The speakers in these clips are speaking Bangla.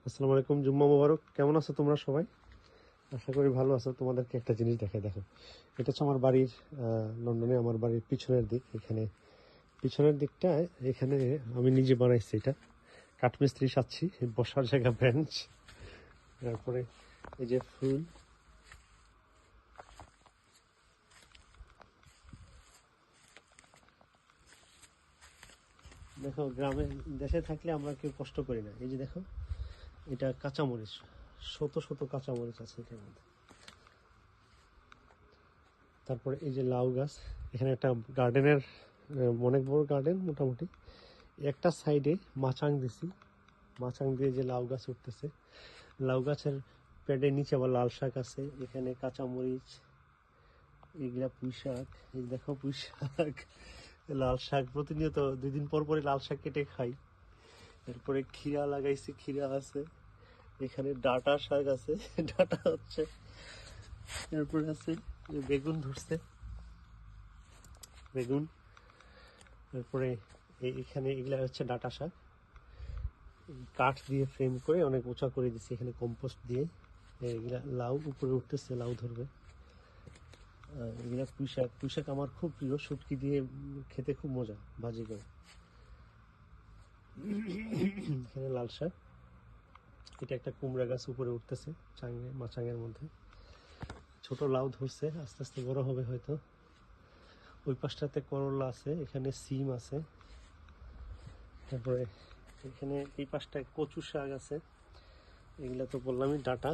আসসালামু আলাইকুম, জুম্মা মোবারক। কেমন আছো তোমরা সবাই? আশা করি ভালো আছো। তোমাদেরকে একটা জিনিস দেখাই, দেখো। এটা হচ্ছে আমার বাড়ির, লন্ডনে আমার বাড়ির পিছনের দিক। এখানে পিছনের দিকটায় এখানে আমি নিজে বানাইছি। এটা কাঠমিস্ত্রি সাচ্ছি, বসার জায়গা, বেঞ্চ, তারপরে এই যে ফুল, দেখো। গ্রামে দেশে থাকলে আমরা কেউ কষ্ট করি না। এই যে দেখো, এটা কাঁচামরিচ, শত শত কাঁচামরিচ আছে এটার মধ্যে। তারপরে এই যে লাউ গাছ, এখানে একটা গার্ডেনের, অনেক বড় গার্ডেন মোটামুটি। একটা সাইডে মাচাং দিছি, মাচাং দিয়ে যে লাউ গাছ উঠতেছে। লাউ গাছের পেডের নিচে আবার লাল শাক আছে, এখানে কাঁচামরিচ, এগুলা পুঁই শাক। এই দেখো পুঁই শাক, লাল শাক। প্রতিনিয়ত 2 দিন পর পরে লাল শাক কেটে খাই। এরপরে ক্ষীরা লাগাইছি, ক্ষীরা আছে এখানে। ডাঁটা শাক আছে, ডাঁটা হচ্ছে। এরপরে আছে বেগুন ধরছে, বেগুন। তারপরে এখানে এগুলা হচ্ছে ডাঁটা শাক, কাঠ দিয়ে ফ্রেম করে অনেক উঁচা করে দিচ্ছি। এখানে কম্পোস্ট দিয়ে এগুলা লাউ উপরে উঠতেছে, লাউ ধরবে। এগুলা পুঁই শাক, পুঁই শাক আমার খুব প্রিয়। শুটকি দিয়ে খেতে খুব মজা, ভাজি করে। এখানে লাল শাক। এটা একটা কুমড়া গাছ উপরে উঠতেছে, মাচাঙের মধ্যে। ছোট লাউ ধরছে, আস্তে আস্তে বড় হবে হয়তো। ওই পাশটাতে করলা আছে, এখানে সিম আছে। তারপরে এখানে এই পাশটায় কচু শাক আছে। এগুলা তো বললামই, ডাঁটা,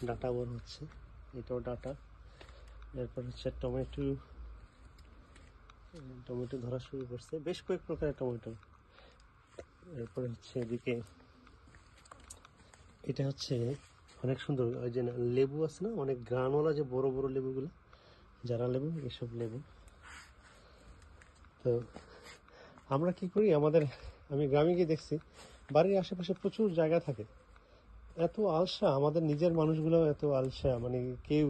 ডাঁটা বড় হচ্ছে, এটাও ডাঁটা। এরপর হচ্ছে টমেটো, টমেটো ধরা শুরু করছে, বেশ কয়েক প্রকারের টমেটো। এরপরে হচ্ছে এদিকে এটা হচ্ছে অনেক সুন্দর, ওই যে লেবু আছে না, অনেক গ্রানওয়ালা, যে বড় বড় লেবুগুলো, যারা লেবু, এসব লেবু। তো আমরা কি করি, আমি গ্রামে গিয়ে দেখছি বাড়ির আশেপাশে প্রচুর জায়গা থাকে। এত আলসা আমাদের নিজের মানুষগুলো, এত আলসা, মানে কেউ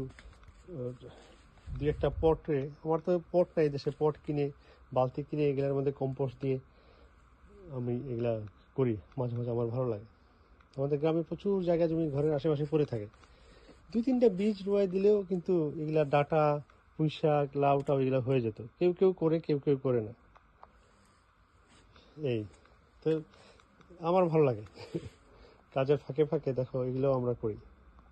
দু একটা পটে, আমার তো পট নাই দেশে, পট কিনে, বালতি কিনে এগুলার মধ্যে কম্পোস্ট দিয়ে আমি এগুলা করি মাঝে মাঝে। আমার ভালো লাগে। আমাদের গ্রামে প্রচুর জায়গা জমি ঘরের আশেপাশে পড়ে থাকে, 2-3টা বীজ রোয়াই দিলেও কিন্তু এগুলা ডাঁটা, পুঁই শাক, লাউ টাউ এগুলা হয়ে যেত। কেউ কেউ করে, কেউ কেউ করে না। এই তো আমার ভালো লাগে। কাজের ফাঁকে ফাঁকে দেখো এগুলো আমরা করি।